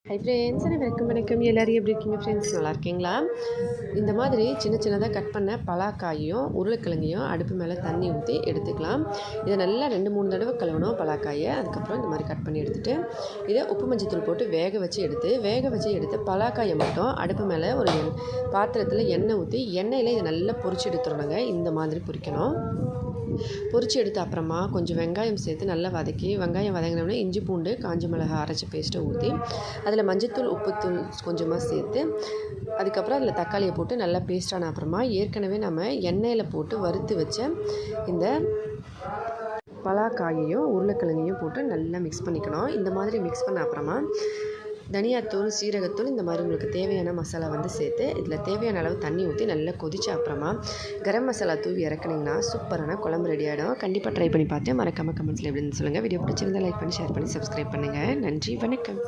Hi friends, வணக்கம் எல்லோரும் எப்படி இருக்கீங்க ஃப்ரெண்ட்ஸ்? நல்லா இருக்கீங்களா? இந்த மாதிரி சின்ன சின்னதாக கட் பண்ண பலாக்காயும் உருளைக்கிழங்கையும் அடுப்பு மேலே தண்ணி ஊற்றி எடுத்துக்கலாம். இதை நல்லா 2-3 தடவை கழுவணும் பலாக்காயை. அதுக்கப்புறம் இந்த மாதிரி கட் பண்ணி எடுத்துகிட்டு இதை உப்பு மஞ்சத்தூள் போட்டு வேக வச்சு எடுத்து பலாக்காயை மட்டும் அடுப்பு மேலே ஒரு பாத்திரத்தில் எண்ணெய் ஊற்றி எண்ணெயில் இதை நல்லா பொரிச்சு எடுத்துடணுங்க. இந்த மாதிரி பொரிக்கணும். பொரிச்சு எடுத்த அப்புறமா கொஞ்சம் வெங்காயம் சேர்த்து நல்லா வதக்கி, வெங்காயம் வதங்கினோடனே இஞ்சி பூண்டு காஞ்ச மிளகாய் அரைச்சி பேஸ்ட்டை ஊற்றி அதில் மஞ்சத்தூள் உப்புத்தூள் கொஞ்சமாக சேர்த்து அதுக்கப்புறம் அதில் தக்காளியை போட்டு நல்லா பேஸ்டான அப்புறமா ஏற்கனவே நம்ம எண்ணெயில் போட்டு வறுத்து வச்ச இந்த பலாக்காயையும் உருளைக்கிழங்கையும் போட்டு நல்லா மிக்ஸ் பண்ணிக்கணும். இந்த மாதிரி மிக்ஸ் பண்ண அப்புறமா தனியாத்தூள், சீரகத்தூள், இந்த மாதிரி உங்களுக்கு தேவையான மசாலா சேர்த்து இதில் தேவையான அளவு தண்ணி ஊற்றி நல்லா கொதிச்ச அப்புறமா கரம் மசாலா தூவி இறக்குனிங்கன்னா சூப்பரான குழம்பு ரெடி ஆகிடும். கண்டிப்பாக ட்ரை பண்ணி பார்த்து மறக்காமல் கமெண்ட்ஸில் எப்படின்னு சொல்லுங்கள். வீடியோ பிடிச்சிருந்தால் லைக் பண்ணி, ஷேர் பண்ணி, சப்ஸ்கிரைப் பண்ணுங்கள். நன்றி, வணக்கம்.